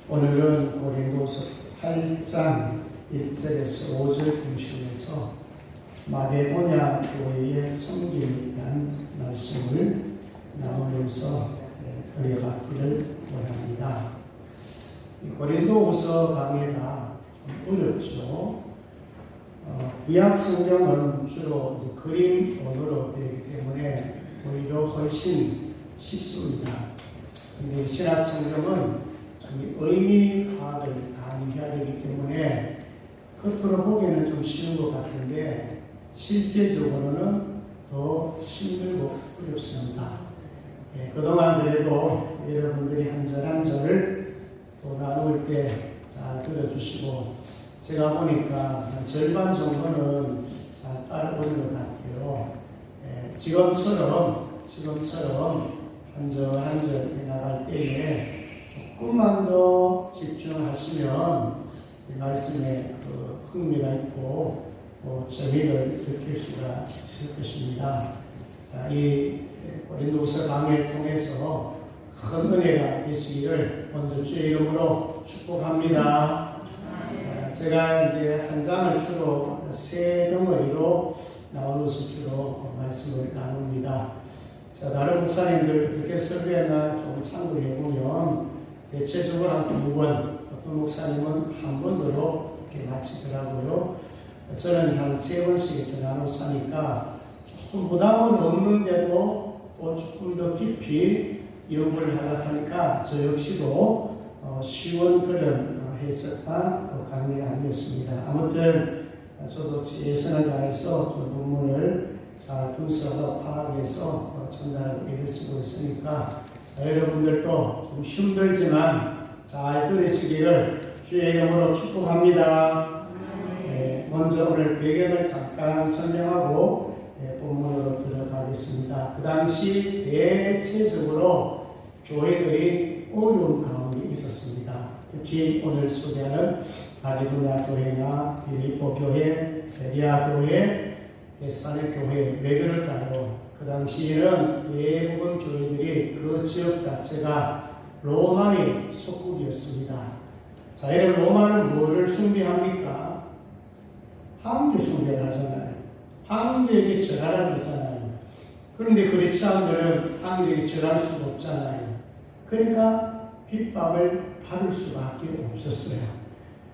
오늘은 고린도서 8장 1절에서 5절 중심에서 마게도냐 교회의 섬김에 대한 말씀을 나누면서 은혜 받기를 원합니다. 고린도후서 강해가 좀 어렵죠. 구약 성경은 주로 그림 언어로 되기 때문에 오히려 훨씬 쉽습니다. 근데 신약 성경은 의미 파악을 많이 해야 되기 때문에 겉으로 보기에는 좀 쉬운 것 같은데 실제적으로는 더 힘들고 어렵습니다. 그동안 그래도 여러분들이 한 절 한 절을 또 나눌 때 잘 들어주시고 제가 보니까 한 절반 정도는 잘 따라오는 것 같아요. 지금처럼 한 절 한 절 나갈 때에 조금만 더 집중하시면 이 말씀에 흥미가 있고 재미를 느낄 수가 있을 것입니다. 이 고린도후서 강의를 통해서 큰 은혜가 되시기를 먼저 주의 이름으로 축복합니다. 제가 이제 한 장을 주로 세 덩어리로 나누어서 주로 말씀을 나눕니다. 자, 다른 목사님들 어떻게 설교했나 좀 참고해 보면 대체적으로 한 2번, 어떤 목사님은 한 번으로 이렇게 마치더라고요. 저는 한 3번씩 이렇게 나눠서 하니까 조금 부담은 없는데도 또 조금 더 깊이 연구를 하려고 하니까 저 역시도 쉬운 그런 해석과 강의가 아니었습니다. 아무튼 저도 예선을 다해서 본문을 잘 분석하고 파악해서 전달하고 애를 쓰고 있으니까 여러분들도 좀 힘들지만 잘 들으시기를 주의 이름으로 축복합니다. 먼저 오늘 배경을 잠깐 설명하고 본문으로 들어가겠습니다. 그 당시 대체적으로 교회들이 어려운 가운데 있었습니다. 특히 오늘 소개하는 마게도냐 교회나 빌립보 교회, 베레아 교회, 데살로니가 교회, 왜 그럴까요? 그 당시에는 대부분 교회들이 그 지역 자체가 로마의 속국이었습니다. 자, 여러분 로마는 뭐를 숭배합니까? 황제 숭배를 하잖아요. 황제에게 절하라 그러잖아요. 그런데 그리스도인들은 황제에게 절할 수가 없잖아요. 그러니까 핍박을 받을 수밖에 없었어요.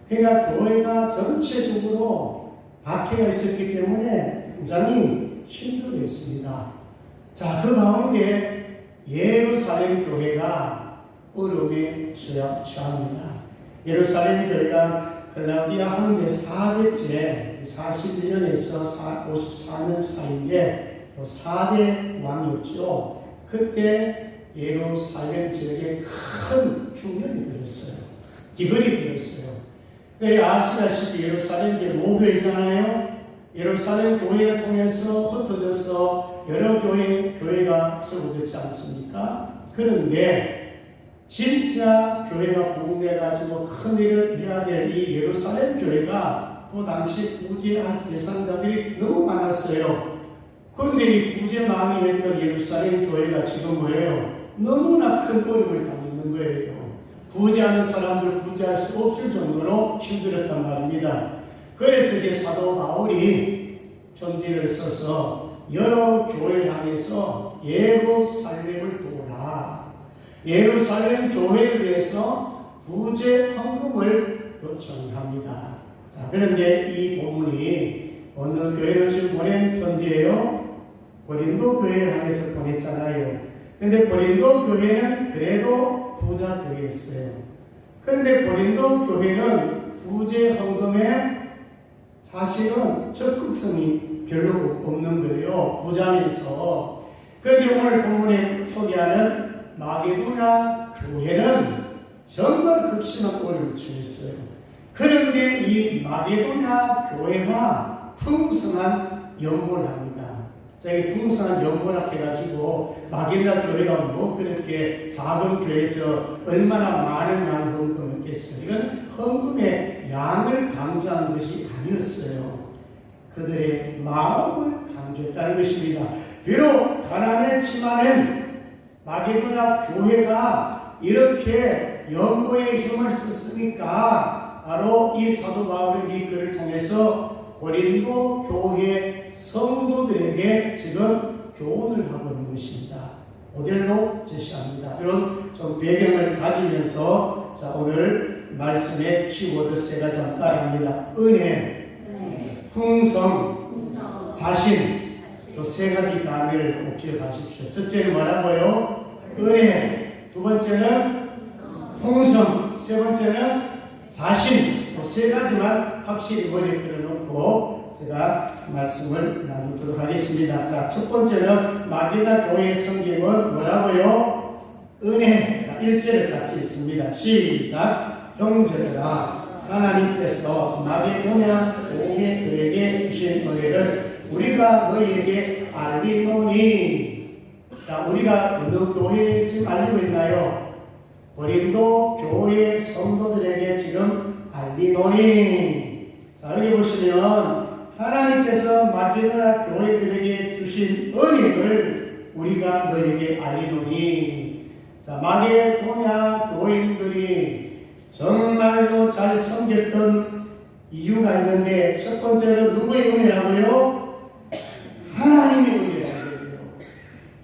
그러니까 교회가 전체적으로 박해가 있었기 때문에 굉장히 힘들었습니다. 자, 그 가운데 예루살렘 교회가 어려움에 처합니다. 예루살렘 교회가 클라우디아 황제 4대째 41년에서 54년 사이에 4대 왕이었죠. 그때 예루살렘 지역에 큰 중년이 들었어요. 기근이 들었어요. 아시다시피 예루살렘 교회 모교회잖아요. 예루살렘 교회를 통해서 흩어져서 여러 교회가 세워졌지 않습니까? 그런데 진짜 교회가 부흥돼가지고 큰 일을 해야 될 이 예루살렘 교회가 그 당시 구제할 대상자들이 너무 많았어요. 그런데 이 구제 많이 했던 예루살렘 교회가 지금 뭐예요? 너무나 큰 어려움을 당하는 거예요. 구제하는 사람들 구제할 수 없을 정도로 힘들었단 말입니다. 그래서 이제 사도 바울이 편지를 써서 여러 교회를 향해서 예루살렘을 도우라. 예루살렘 교회를 위해서 구제 헌금을 요청합니다. 자, 그런데 이 본문이 어느 교회를 지금 보낸 편지예요? 고린도 교회를 향해서 보냈잖아요. 그런데 고린도 교회는 그래도 부자 교회였어요. 그런데 고린도 교회는 구제 헌금에 사실은 적극성이 별로 없는 거예요. 부자면서. 그런데 오늘 본문에 소개하는 마게도냐 교회는 정말 극심한 어려움을 처했어요. 그런데 이 마게도냐 교회가 풍성한 연구를 합니다. 자기 풍성한 연구를 해가지고 마게도냐 교회가 뭐 그렇게 작은 교회에서 얼마나 많은 양을 헌금했겠어요. 이건 헌금의 양을 강조한 것이 아니었어요. 그들의 마음을 강조했다는 것입니다. 비록 가난했지만은 마게도냐 교회가 이렇게 연고의 힘을 썼으니까 바로 이 사도 바울의 이 글을 통해서 고린도 교회 성도들에게 지금 교훈을 하고 있는 것입니다. 모델로 제시합니다. 이런 좀 배경을 가지면서 자 오늘 말씀의 키워드 세 가지 한번 따라합니다. 은혜, 풍성, 자신, 또 세 가지 단위를 꼭 기억하십시오. 첫째는 뭐라고요? 은혜. 두 번째는 풍성. 세 번째는 자신. 세 가지만 확실히 머리에 그려놓고 제가 말씀을 나누도록 하겠습니다. 자, 첫 번째는 마게다 교회 성경은 뭐라고요? 은혜. 자, 1절을 같이 읽습니다. 시작. 형제들아, 하나님께서 마게도냐 교회들에게 주신 은혜를 우리가 너희에게 알리노니. 자, 우리가 어느 교회에 지금 알리고 있나요? 고린도 교회 성도들에게 지금 알리노니. 자, 여기 보시면 하나님께서 마게도냐 교회들에게 주신 은혜를 우리가 너희에게 알리노니. 자, 마게도냐 교인들이 정말로 잘 섬겼던 이유가 있는데 첫 번째는 누구의 은혜라고요? 하나님의 은혜라고요.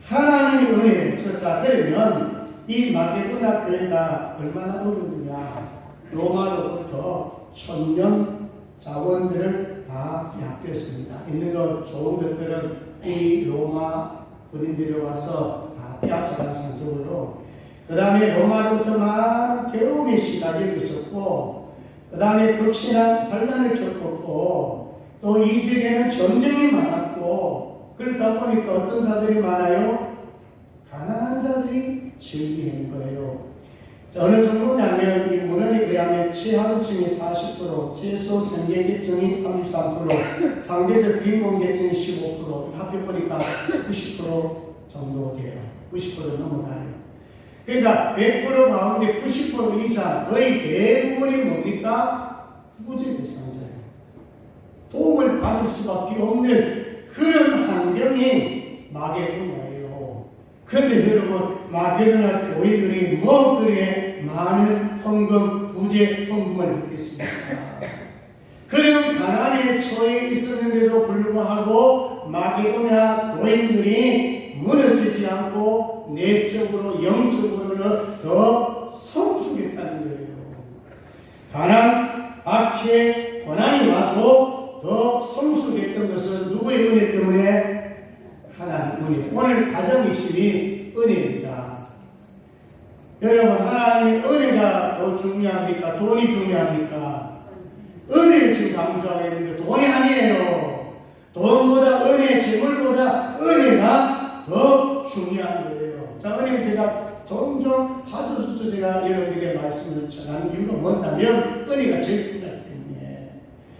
하나님의 은혜. 자, 그러면 이 마게도냐 교회가 얼마나 어려우냐. 로마로부터 1000년 자원들을 다 빼앗겼습니다. 있는 것 좋은 것들은 이 로마 군인들이 와서 다 빼앗아간 상태로, 그 다음에 로마로부터 많은 괴로움이 시달리고 있었고, 그 다음에 극심한 환난을 겪었고, 또 이 지역에는 전쟁이 많았고, 그러다 보니까 어떤 자들이 많아요? 가난한 자들이 즐기는 거예요. 자, 어느 정도냐면 이 문헌에 의하면 최하층이 40%, 최소 생계계층이 33%, 상대적 빈곤계층이 15%, 합해보니까 90% 정도 돼요. 90% 넘어가요. 그러니까 100% 가운데 90% 이상 거의 대부분이 뭡니까? 구제 대상자예요. 도움을 받을 수밖에 없는 그런 환경이 마게도냐예요. 그런데 여러분, 마게도냐 교인들이 뭐 그래 많은 헌금, 구제 헌금을 받겠습니까? 그런 가난에 처해 있었는데도 불구하고 마게도냐 교인들이 무너지지 않고 내적으로 영적으로는 더 성숙했다는 거예요. 가난 앞에 고난이 와도 더 성숙했던 것은 누구의 은혜 때문에? 하나님 은혜. 오늘 가장 핵심이 은혜입니다. 여러분, 하나님의 은혜가 더 중요합니까? 돈이 중요합니까? 은혜를 지금 강조하고 있는데 돈이 아니에요. 돈보다 은혜, 재물보다 은혜가 더 중요한 거예요. 자, 은혜 제가 종종 자주 제가 여러분에게 말씀을 전하는 이유가 뭐냐면 은혜가 제일 중요하기 때문에.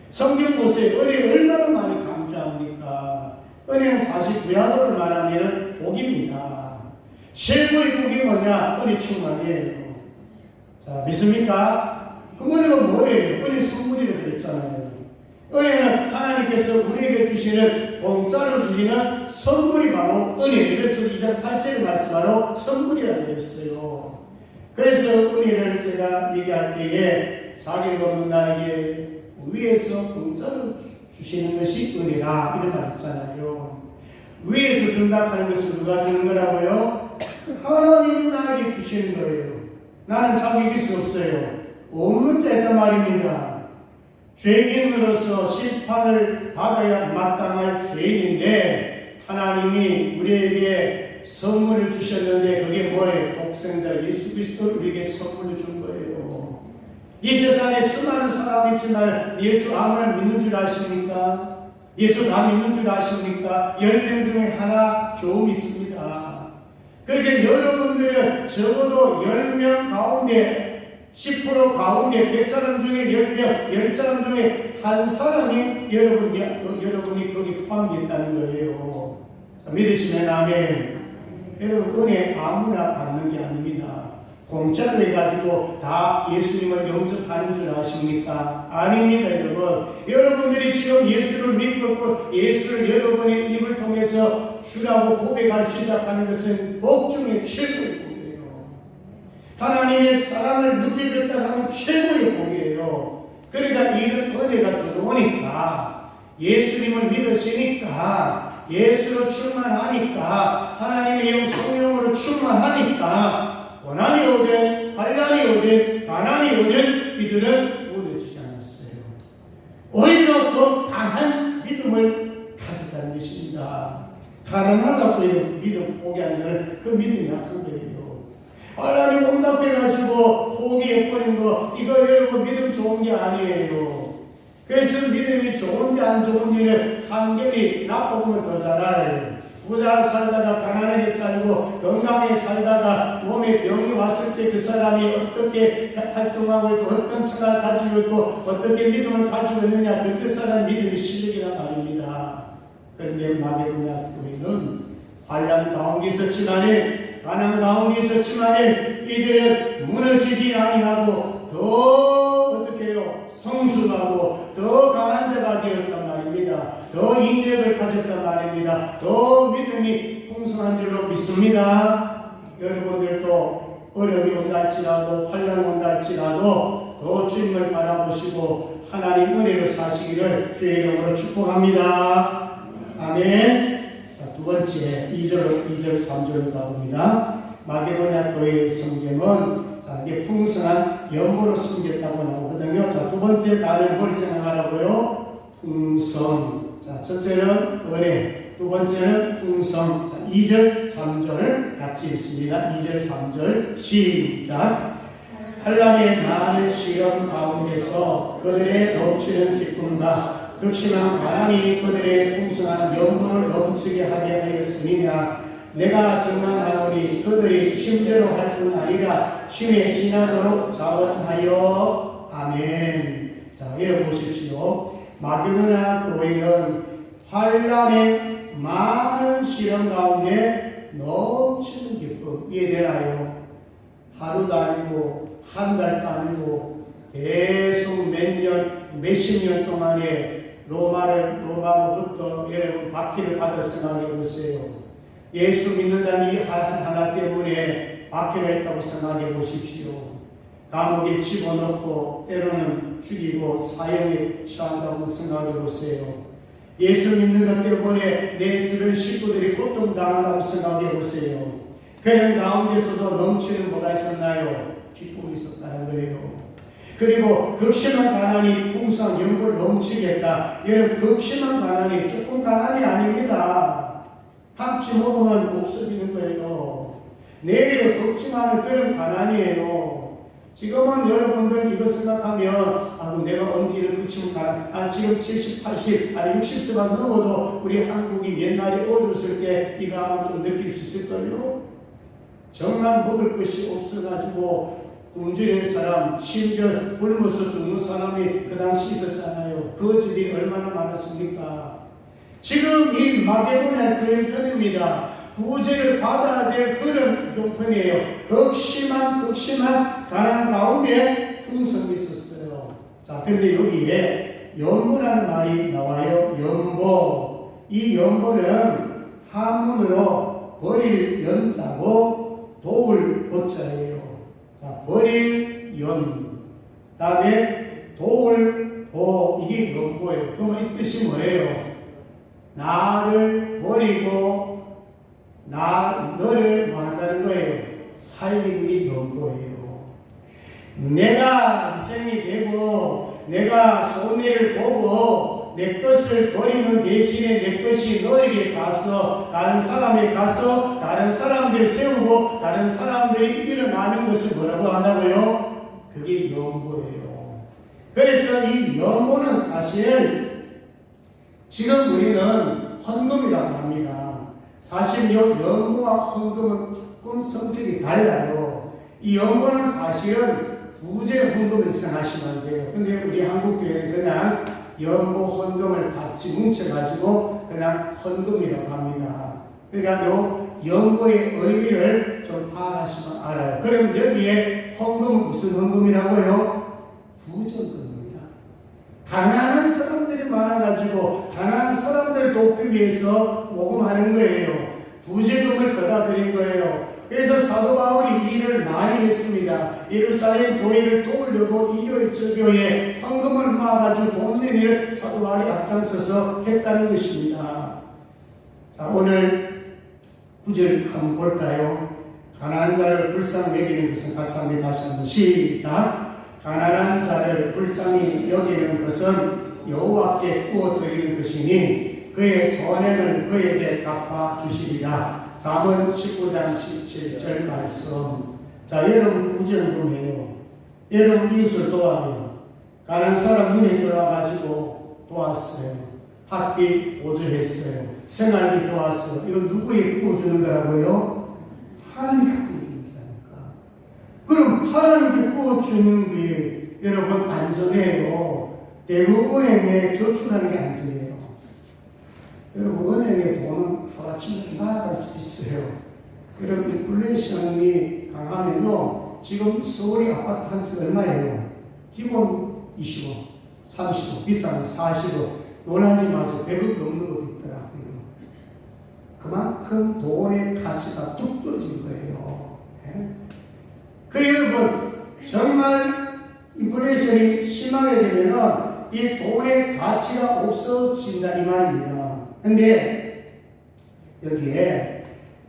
성경 보세요. 은혜를 얼마나 많이 강조합니까? 은혜는 사실 구약어를 말하면 복입니다. 최고의 복이 뭐냐? 은혜 충만이에요. 자, 믿습니까? 그 은혜가 뭐예요? 은혜 선물이라고 그랬잖아요. 은혜는 하나님께서 우리에게 주시는, 공짜로 주시는 선물이 바로 은혜. 그래서 2장 8절의 말씀 바로 선물이라고 그랬어요. 그래서 은혜를 제가 얘기할 때에 자격이 없는 나에게 위에서 공짜로 주시는 것이 은혜라 이런 말 있잖아요. 위에서 준다 하는 것을 누가 주는 거라고요? 하나님이 나에게 주시는 거예요. 나는 자격이 있을 수 없어요. 없는 자였단 말입니다. 죄인으로서 심판을 받아야 마땅할 죄인인데 하나님이 우리에게 선물을 주셨는데 그게 뭐예요? 독생자 예수 그리스도를 우리에게 선물을 준 거예요. 이 세상에 수많은 사람이 있지만 예수 아무나 믿는 줄 아십니까? 예수 다 믿는 줄 아십니까? 10명 중에 하나 겨우 믿습니다. 그러니까 여러분들은 적어도 10명 가운데 10% 가운데 100사람 중에 10명, 10사람 중에 한 사람이 여러분이 거기 포함되어 있다는 거예요. 자, 믿으시면 아멘. 여러분, 은혜 아무나 받는 게 아닙니다. 공짜로 해가지고 다 예수님을 영접하는 줄 아십니까? 아닙니다, 여러분. 여러분들이 지금 예수를 믿고 예수를 여러분의 입을 통해서 주라고 고백하기 시작하는 것은 복 중에 최고의 복이에요. 하나님의 사랑을 느끼겠다 하면 최고의 복이에요. 그러니까 이런 은혜가 들어오니까, 예수님을 믿으시니까, 예수로 충만하니까, 하나님의 영 성령으로 충만하니까, 고난이 오든 환난이 오든 가난이 오든 이들은 무너지지 않았어요. 오히려 더 강한 믿음을 가졌다는 것입니다. 가난하다고 믿음 포기하는 것은 그 믿음이 약한 거예요. 하나님 응답해가지고 포기해버린 거, 이거 여러분 믿음 좋은 게 아니에요. 그래서 믿음이 좋은지 안 좋은지는 한결이 나쁘면 더 잘 알아요. 부자 살다가 가난하게 살고 건강하게 살다가 몸에 병이 왔을 때 그 사람이 어떻게 활동하고 있고 어떤 생각을 가지고 있고 어떻게 믿음을 가지고 있느냐, 그 사람 믿음이 실력이란 말입니다. 그런데 마게도냐 교회는 환난 가운데 있었지만은, 가난 가운데 있었지만은 이들은 무너지지 아니하고 더 어떻게 해요? 성숙하고 더 강한 자가 되었단 말입니다. 더 인내를 가졌단 말입니다. 더 믿음이 풍성한 줄로 믿습니다. 여러분들도 어려움이 온다 할지라도 환난 온다 할지라도 더 주님을 바라보시고 하나님 은혜로 사시기를 주의 이름으로 축복합니다. 아멘. 자, 두 번째 2절 3절로 가봅니다. 마게도냐 교회의 성경은 이게 풍성한 연보로 숨겼다고 나오거든요. 자, 두 번째 단어를 뭘 생각하라고요? 풍성. 자, 첫째는 은혜, 두 번째는 풍성. 자, 2절 3절 같이 읽습니다. 2절 3절 시작. 환난의 많은 시험 가운데서 그들의 넘치는 기쁨과 극심한 가난이 그들의 풍성한 연분을 넘치게 하게 하였으니냐. 내가 증언하노니 그들이 힘대로 할 뿐 아니라 힘에 지나도록 자원하여. 아멘. 자, 읽어보십시오. 마게도냐 교회는 환난의 많은 시험 가운데 넘치는 기쁨. 이해되나요? 하루도 아니고 한 달도 아니고 계속 몇 년, 몇십 년 동안에 로마로부터 여러분 박해를 받을 생각해 보세요. 예수 믿는다는 이 하나 때문에 박해가 있다고 생각해 보십시오. 감옥에 집어넣고 때로는 죽이고 사형에 처한다고 생각해 보세요. 예수 믿는 것 때문에 내 주변 식구들이 고통당한다고 생각해 보세요. 그런 가운데서도 넘치는 뭐가 있었나요? 기쁨이 있었다는 거예요. 그리고 극심한 가난이 풍성한 영을 넘치겠다. 여러분, 극심한 가난이 조금 가난이 아닙니다. 한 끼 먹으면 없어지는 거예요. 내일을 걱정하는 그런 가난이에요. 지금은 여러분들 이거 생각하면 내가 언제를 그치면 가난, 지금 70, 80, 아니 60세가 넘어도 우리 한국이 옛날에 어렸을 때 이거 아마 좀 느낄 수 있을걸요? 정말 먹을 것이 없어가지고 굶주린 사람, 심지어 굶어서 죽는 사람이 그 당시 있었잖아요. 그 집이 얼마나 많았습니까? 지금 이 마게도냐 교회 편입니다. 구제를 받아야 될 그런 형편이에요. 극심한 가난 가운데 풍성이 있었어요. 자, 근데 여기에 연보라는 말이 나와요. 연보. 이 연보는 한문으로 버릴 연자고 도울 보자예요. 자, 버릴 연. 다음에 도울 보. 이게 연보예요. 그럼 이 뜻이 뭐예요? 나를 버리고 너를 뭐 한다는 거예요? 살리는 게 연보예요. 내가 희생이 되고 내가 손해를 보고 내 것을 버리는 대신에 내 것이 너에게 가서 다른 사람에 가서 다른 사람들 세우고 다른 사람들이 일어나는 것을 뭐라고 한다고요? 그게 연보예요. 그래서 이 연보는 사실 지금 우리는 헌금이라고 합니다. 사실 이 연보와 헌금은 조금 성격이 달라요. 이 연보는 사실은 구제 헌금을 생각하시면 돼요. 근데 우리 한국교회는 그냥 연보 헌금을 같이 뭉쳐가지고 그냥 헌금이라고 합니다. 그러니까 요 연보의 의미를 좀 파악하시면 알아요. 그럼 여기에 헌금은 무슨 헌금이라고요? 구제헌금입니다. 가난한 사람들이 많아가지고 가난한 사람들 돕기 위해서 모금하는 거예요. 구제금을 거다 드린 거예요. 그래서 사도 바울이 일을 많이 했습니다. 예루살렘 교회를 도우려고 이 교회 저 교회에 헌금을 모아가지고 돕는 일을 사도 바울이 앞장서서 했다는 것입니다. 자, 오늘 9절 한번 볼까요? 가난한 자를 불쌍히 여기는 것은 같이 한번 다시 한번 시작. 가난한 자를 불쌍히 여기는 것은 여호와께 구워드리는 것이니 그의 선행을 그에게 갚아주시리라. 잠언 19장 17절 말씀. 자, 여러분 9절 보면요, 여러분 이웃을 도와요. 가난한 사람 눈에 들어와가지고 도왔어요. 학비 보조했어요. 생활비 도왔어요. 이거 누구에게 구워주는 거라고요? 하나님께 구워주는 거라니까. 그럼 하나님께 구워주는 게 여러분 안전해요. 대부분 은행에 저축하는 게 안전해요. 여러분 은행에 돈은 하루아침에 나갈 수도 있어요. 여러분 인플레이션이 강하면요, 지금 서울의 아파트 한 채 얼마예요? 기본 20억, 30억, 비싸면 40억. 놀라지 마세요. 100억 넘는 것도 있더라고요. 그만큼 돈의 가치가 뚝 떨어진 거예요. 네? 그래서 여러분 정말 인플레이션이 심하게 되면은 이 돈의 가치가 없어진다 이 말입니다. 근데 여기에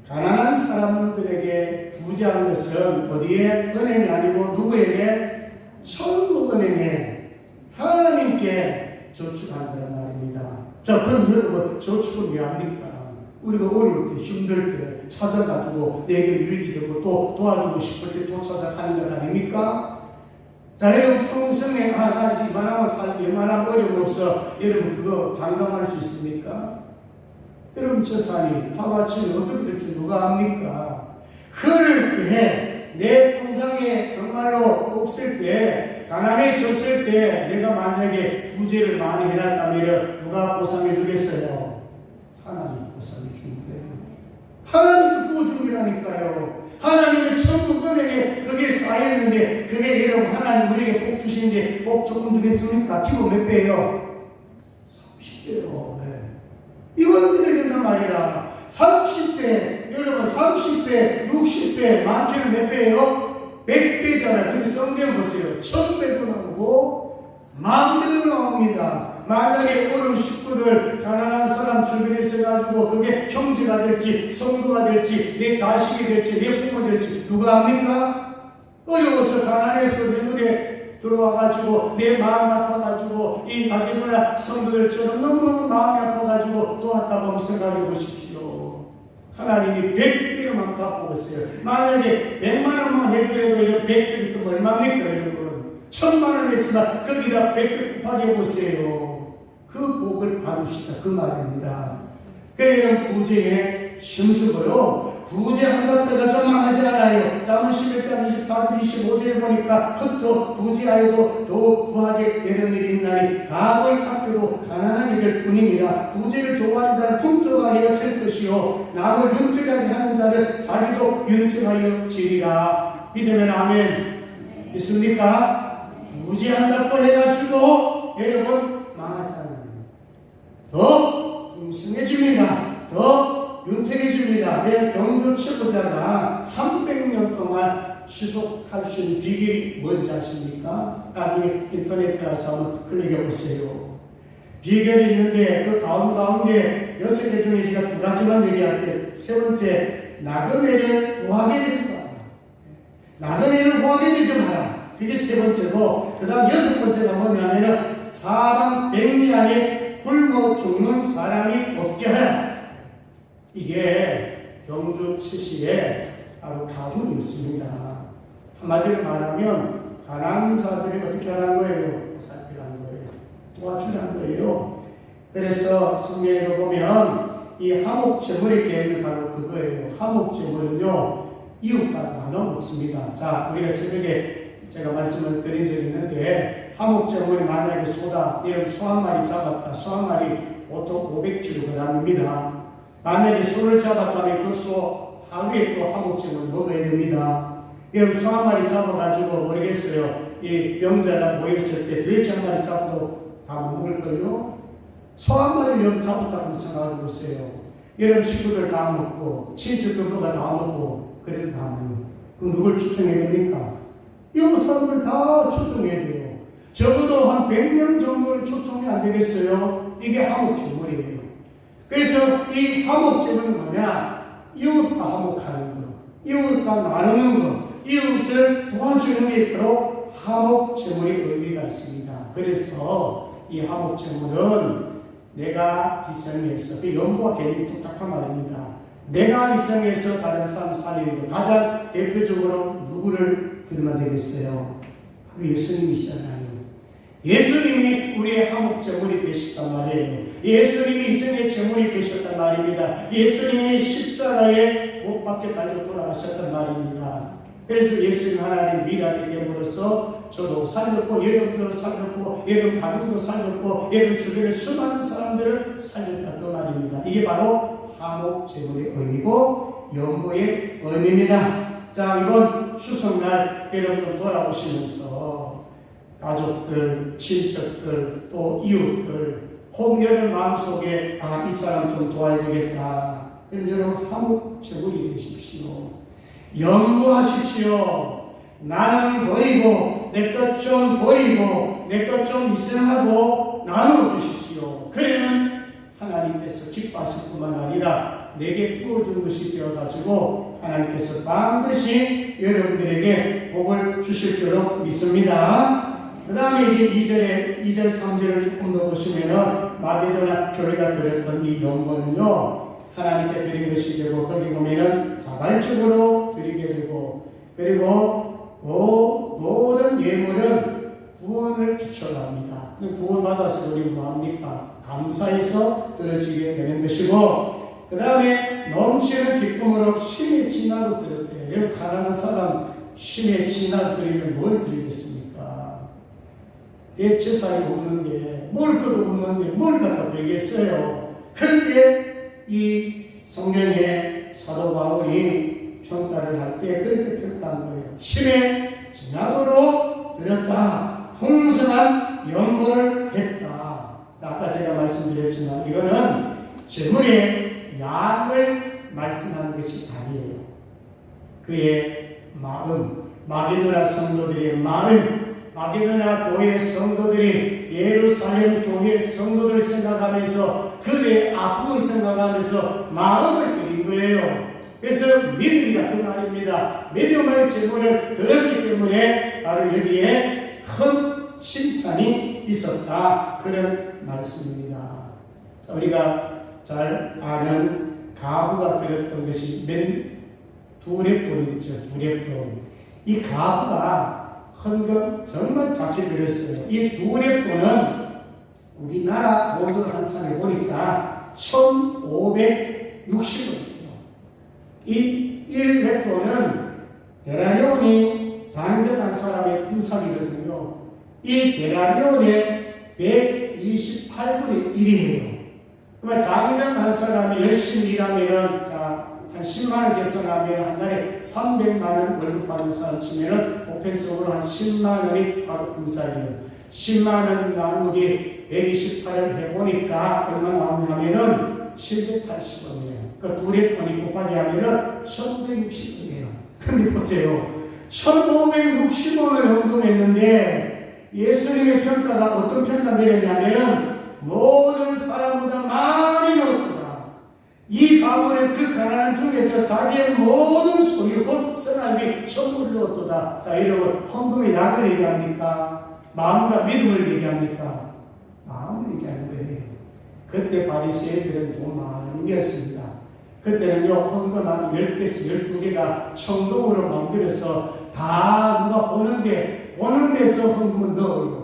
가난한 사람들에게 부자한 것은 어디에? 은행이 아니고 누구에게? 천국은행에 하나님께 저축한 거란 말입니다. 자, 그럼 여러분 저축은 왜 합니까? 우리가 어려울 때 힘들 때 찾아가지고 내게 유익이 되고 또 도와주고 싶을 때 또 찾아가는 것 아닙니까? 자, 여러분 평생에 나 이만하면 살기 이만하면 어려움 없어. 여러분 그거 장담할 수 있습니까? 여러분 재산이 하루아침에 어떻게 될지 누가 압니까? 그럴 때 내 통장에 정말로 없을 때 가난해졌을 때 내가 만약에 부재를 많이 해놨다면 누가 보상해 주겠어요? 하나님 보상해 주는 거예요. 하나님도 구워준 거라니까요. 하나님의 천국 은행에 그게 쌓여있는데 그게 여러분 하나님 우리에게 복 주시는데 복 조금 주겠습니까? 기본 몇 배예요? 30배요. 네. 이걸 믿어야 된단 말이야. 30배, 여러분 30배, 60배, 많게는 몇 배예요? 100배잖아요. 근데 성경 보세요. 1000배도 나오고 10,000배도 나옵니다. 만약에 어려운 식구들, 가난한 사람 주변에 있어가지고 그게 형제가 될지 성도가 될지 내 자식이 될지 내 부모 될지 누가 압니까? 어려워서 가난해서 내 눈에 들어와가지고 내 마음 아파가지고 이 마게도냐 성도들처럼 너무너무 마음이 아파가지고 도왔다고 생각해 보십시오. 하나님이 100배로만 갚고 있어요. 만약에 100만 원만 해더라도 이런 100배 있으면 얼마입니까 여러분? 1000만 원 했으나 거기다 100배 곱하기 해보세요. 그 복을 받으시다 그 말입니다. 그러니까 부재의 힘쓰고요. 부재한다가 저만하지 않아요. 잠언 11장 24절 25절에 보니까 흩어 부재하여도 더욱 부하게 되는 일이 있나니 과거의 학교도 가난하게 될 뿐이니라. 부재를 좋아하는 자는 풍족하게 될 것이요 남을 윤택하게 하는 자는 자기도 윤택하여 지리라. 믿으면 아멘. 있습니까? 부재한다고 해가지고 여러분 망하잖아요. 더 풍성해집니다. 더 윤택해집니다. 내 경주 최고자가 300년 동안 지속할 수 있는 비결이 뭔지 아십니까? 나중에 인터넷에 가서 한번 클릭해 보세요. 비결이 있는데 그 가운데 6개 중에 제가 2가지만 얘기할게요. 세 번째, 나그네를 구하게 되지 마라. 나그네를 구하게 되지 마라. 그게 세 번째고, 그 다음 6번째가 뭐냐면은 사방 백리 안에 굶어 죽는 사람이 없게 하라. 이게 경주 7시에 바로 가문이 있습니다. 한마디로 말하면 가난한 자들이 어떻게 하는 거예요? 보살피라는 거예요. 도와주라는 거예요. 그래서 성경에 보면 이 화목제물의 계획은 바로 그거예요. 화목제물은요 이웃과 나눠 먹습니다. 자, 우리가 새벽에 제가 말씀을 드린 적이 있는데 화목제물이 만약에 소다, 이런 소 한 마리 잡았다. 소 한 마리 보통 500kg입니다. 만약에 소를 잡았다면 그 소 하루에 또 화목제물 먹어야 됩니다. 여러분 소 한 마리 잡아가지고 모르겠어요. 이 명자가 모였을 때 돼지 한 마리 잡고 다 먹을 거요? 소 한 마리 여러분 잡았다고 생각해 보세요. 여러분 식구들 다 먹고 친척들 누가 다 먹고 그래도 남아요. 그럼 누굴 추천해야 됩니까? 이 사람들 다 초청해야 돼요. 적어도 한 100명 정도는 초청이 안 되겠어요? 이게 화목제물이에요. 그래서 이 화목제물은 뭐냐? 이웃과 화목하는 것, 이웃과 나누는 것, 이웃을 도와주는 게 바로 화목제물의 의미가 있습니다. 그래서 이 화목제물은 내가 희생해서, 그 연구와 개념이 똑같은 말입니다. 내가 희생해서 다른 사람 살리고 가장 대표적으로 누구를 들면 되겠어요? 바로 예수님이시잖아요. 예수님이 우리의 화목제물이 되셨단 말이에요. 예수님이 희생의 제물이 되셨단 말입니다. 예수님이 십자가에 못 박혀 달려 돌아가셨단 말입니다. 그래서 예수님 하나님 미라이 됨으로써 저도 살렸고 여러분도 살렸고 여러분 가족도 살렸고 여러분 주변의 수많은 사람들을 살렸다 그 말입니다. 이게 바로 화목제물의 의미고 연보의 의미입니다. 자, 이번 추석날 여러분들 돌아오시면서 가족들, 친척들, 또 이웃들 혹여는 마음속에 이 사람 좀 도와야 되겠다. 그럼 여러분 화목제물이 되십시오. 연구하십시오. 나는 버리고 내 것 좀 버리고 내 것 좀 희생하고 나누어 주십시오. 그러면 하나님께서 기뻐하실 뿐만 아니라 내게 부어준 것이 되어가지고 하나님께서 반드시 여러분들에게 복을 주실 줄로 믿습니다. 그 다음에 이제 2절 3절을 조금 더 보시면은 마게도나 교회가 드렸던 이 연고는요 하나님께 드린 것이 되고 거기 보면은 자발적으로 드리게 되고 그리고 모든 예물은 구원을 기초로 합니다. 구원 받아서 우리 뭐합니까? 감사해서 드려지게 되는 것이고 그 다음에 넘치는 기쁨으로 힘의 진화로 드릴 때 여러분 가난한 사람 힘의 진화로 드리면 뭘 드리겠습니까? 내 재산이 없는데 뭘 것도 없는데 뭘 갖다 드리겠어요? 그런데 이 성경에 사도 바울이 평가를 할 때 그렇게 평가한 거예요. 힘의 진화도로 드렸다. 풍성한 연보를 했다. 아까 제가 말씀드렸지만 이거는 제물의 양을 말씀하는 것이 아니에요. 그의 마음, 마게도나 성도들의 마음, 마게도나 교회 성도들이 예루살렘 교회 성도들 생각하면서 그들의 아픔을 생각하면서 마음을 드린 거예요. 그래서 믿음이다 그 말입니다. 믿음의 제물을 드렸기 때문에 바로 여기에 큰 칭찬이 있었다 그런 말씀입니다. 자, 우리가 잘 아는 가부가 드렸던 것이 두렙돈이죠. 두렙돈. 이 가부가 헌금 정말 작게 드렸어요. 이 두렙돈은 우리나라 돈으로 환산해 보니까 1,560원이에요. 이 1렙돈은 데라리온이 장정한 사람의 품삯이거든요. 이 데라리온의 128분의 1이에요. 그러면 장정한 사람이 열심히 일하면은 한 10만원 계산하면 한 달에 300만원 월급 받는 사람 치면은 보편적으로 한 10만원이 바로 품삯이에요. 10만원 나누기 128을 해보니까 얼마 나오냐면은 780원이에요. 그러니까 두렙돈이 곱하기 하면은 1560원이에요. 근데 보세요. 1560원을 헌금했는데 예수님의 평가가 어떤 평가 내렸냐면은 모든 사람보다 많이 넣었다. 이 가문은 그 가난한 중에서 자기의 모든 소유 곧 선함이 전부를 얻었다. 자, 여러분 헌금의 약을 얘기합니까? 마음과 믿음을 얘기합니까? 마음을 얘기하는 거예요. 그때 바리새인들은 돈 많이 내었습니다. 그때는요 헌금 한 10개에서 12개가 청동으로 만들어서 다 누가 보는 데서 헌금을 넣어요.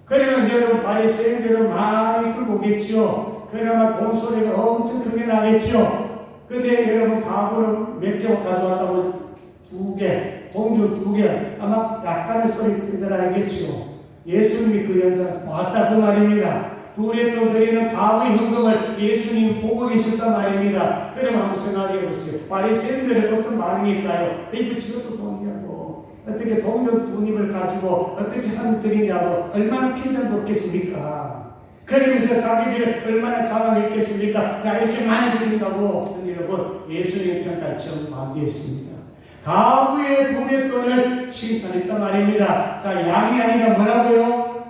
그러면 여러분 바리새인들은 많이 끌고 오겠죠. 그러면 돈소리가 엄청 크게 나겠죠. 근데 여러분 가구를 몇 개 가져왔다고 2개, 동전 2개 아마 약간의 소리 들어야겠죠. 예수님이 그 현장 봤다 그 말입니다. 두렙돈 드리는 가구의 헌금을 예수님 보고 계셨단 말입니다. 그럼 한번 생각해 보세요. 바리새인들은 어떤 반응일까요? 이거 지금도 돈이냐고 어떻게 동전 2입을 가지고 어떻게 하면 드리냐고 얼마나 핀잔뒀겠습니까? 그러면서 자기들이 얼마나 자랑을 했겠습니까? 나 이렇게 많이 드린다고. 근데 여러분 예수님의 평가를 좀 반대했습니다. 가구의 도매돈을 칭찬했단 말입니다. 자, 양이 아니라 뭐라고요?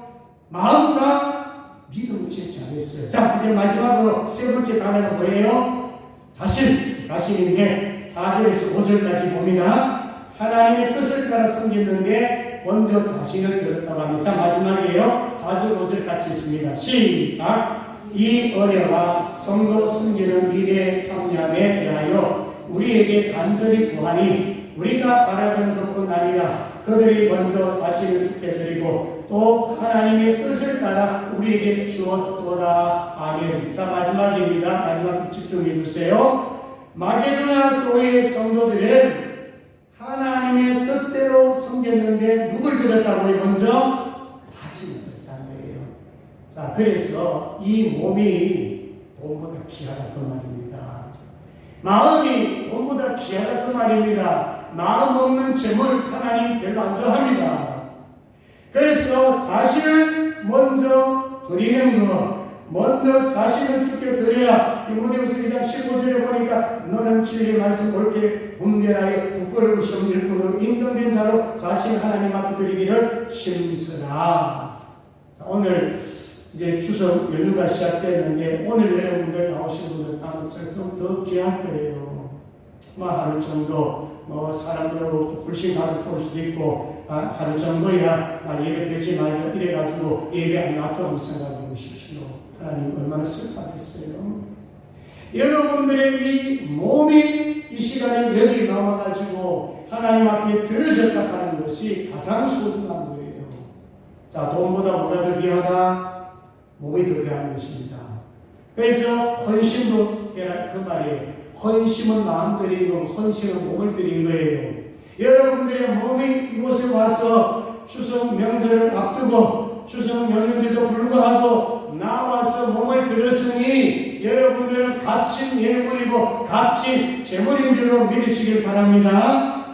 마음과 믿음을 칭찬했어요. 자, 이제 마지막으로 세 번째 단어는 뭐예요? 자신인데 4절에서 5절까지 봅니다. 하나님의 뜻을 따라 섬겼는데 먼저 자신을 들었다고 합니다. 자, 마지막이에요. 4절 5절 같이 있습니다. 시작. 이 은혜와 성도 섬기는 일에 참여함에 대하여 우리에게 간절히 구하니 우리가 바라던 것뿐 아니라 그들이 먼저 자신을 주께 드리고 또 하나님의 뜻을 따라 우리에게 주었도다. 아멘. 자, 마지막입니다. 마지막 집중해 주세요. 마게도냐 교회의 성도들은 하나님의 뜻대로 섬겼는데 누굴 들었다고요? 먼저 자신을 들었다는 거예요. 자, 그래서 이 몸이 돈보다 귀하다 그 말입니다. 마음이 돈보다 귀하다 그 말입니다. 마음 없는 재물 하나님 별로 안 좋아합니다. 그래서 자신을 먼저 드리는 것, 먼저 자신을 주께 드리라. 디모데후서 2장 15절에 보니까 너는 진리의 말씀 옳게 분별하여 부끄러고 시험 일꾼으로 인정된 자로 자신 하나님 앞에 드리기를 힘쓰라. 자, 오늘 이제 추석 연휴가 시작됐는데 오늘 여러분들 나오신 분들 다음은 더 귀한 거예요. 하루 정도 사람들하고 불신 가족 볼 수도 있고 하루 정도야 예배 드리지 말자 이래가지고 예배 안 나왔다고 생각해 보십시오. 하나님 얼마나 슬퍼하겠어요. 여러분들의 이 몸이 이 시간에 여기 나와가지고 하나님 앞에 들어졌다 하는 것이 가장 소중한 거예요. 자, 돈보다 뭐가 더 귀하다? 몸이 더 귀한 것입니다. 그래서 헌신도 그 말이에요. 헌신은 마음 드린 거고 헌신은 몸을 드린 거예요. 여러분들의 몸이 이곳에 와서 추석 명절을 앞두고 추석 연휴에도 불구하고 나와서 몸을 들었으니 여러분들은 값진 예물이고 값진 재물인 줄로 믿으시길 바랍니다.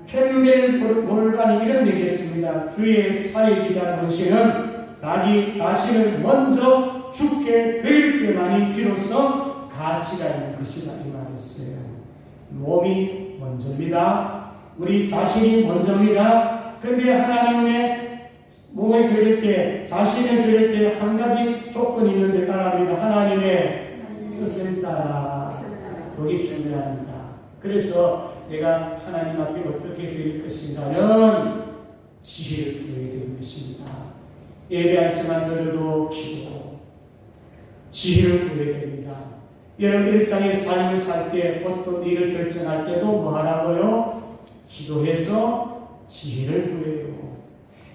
캠벨 몰간이 이런 얘기했습니다. 주의 사역이란 헌신은 자기 자신을 먼저 죽게 드릴 때만이 비로소 가치가 있는 것이다 이 말이었어요. 몸이 먼저입니다. 우리 자신이 먼저입니다. 근데 하나님의 몸을 드릴 때, 자신을 드릴 때 한 가지 조건이 있는데 따라합니다. 하나님의 뜻을 따라. 여기 중요합니다. 그래서 내가 하나님 앞에 어떻게 드릴 것인가는 지혜를 구해야 되는 것입니다. 예배 말씀만 들어도 기도, 지혜를 구해야 됩니다. 여러분 일상의 삶을 살 때 어떤 일을 결정할 때도 뭐 하라고요? 기도해서 지혜를 구해요.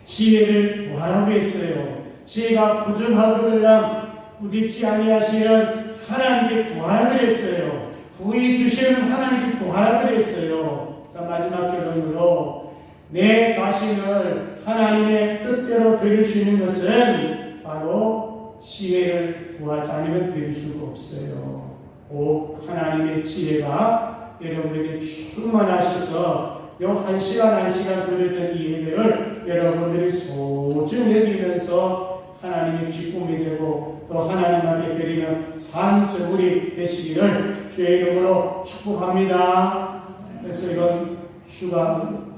지혜를 구하라고 했어요. 지혜가 부족하거든요. 부딪지 아니하시는 하나님께 구하라 그랬어요. 구해 주시는 하나님께 구하라 그랬어요. 자, 마지막 결론으로 내 자신을 하나님의 뜻대로 드릴 수 있는 것은 바로 지혜를 구하지 않으면 드릴 수가 없어요. 꼭 하나님의 지혜가 여러분에게 충만하셔서 요 1시간 1시간 들려진 이 예배를 여러분들이 소중히 여기면서 하나님의 기쁨이 되고 또 하나님 앞에 드리는 산저물이 되시기를 주의 이름으로 축복합니다. 그래서 이런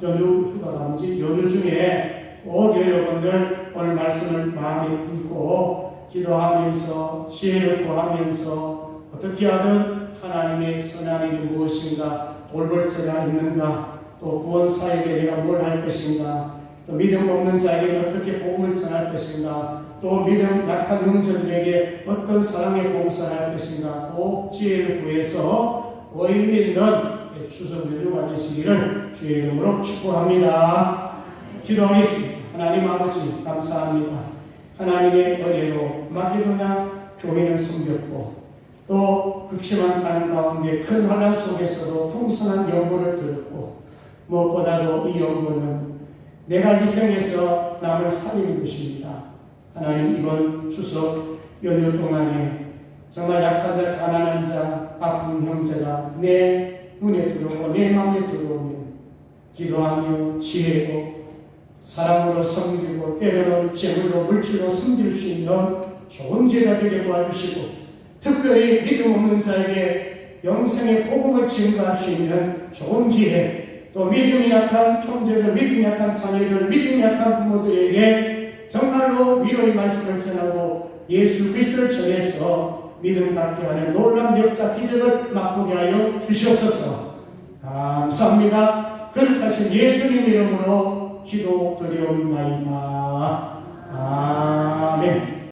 연휴 중에 꼭 여러분들 오늘 말씀을 마음에 품고 기도하면서 지혜를 구하면서 어떻게 하든 하나님의 선한 일이 무엇인가 돌볼 자가 있는가 또 구원 사역에 내가 뭘 할 것인가 또 믿음 없는 자에게 어떻게 복음을 전할 것인가 또 믿음 약한 형제들에게 어떤 사랑의 봉사를 할 것인가 꼭 지혜를 구해서 의미 있는 추석 연휴가 되시기를 주의 이름으로 축복합니다. 기도하겠습니다. 하나님 아버지 감사합니다. 하나님의 은혜로 마게도냐 교회는 섬겼고 또 극심한 가난 가운데 큰 환난 속에서도 풍성한 연구를 들었고 무엇보다도 이 연구는 내가 희생해서 남을 살리는 것입니다. 하나님 이번 추석 연휴 동안에 정말 약한 자, 가난한 자, 아픈 형제가 내 눈에 들어오고 내 마음에 들어오면 기도하며 지혜로 사랑으로 섬기고 때로는 재물로 물질로 섬길 수 있는 좋은 기회가 되게 도와주시고 특별히 믿음 없는 자에게 영생의 복음을 증거할 수 있는 좋은 기회 또 믿음이 약한 형제들, 믿음이 약한 자녀들, 믿음이 약한 부모들에게 정말로 위로의 말씀을 전하고 예수 그리스도를 전해서 믿음 갖게 하는 놀라운 역사 기적을 맛보게 하여 주시옵소서. 감사합니다. 거룩하신 예수님 이름으로 기도드리옵나이다. 아멘.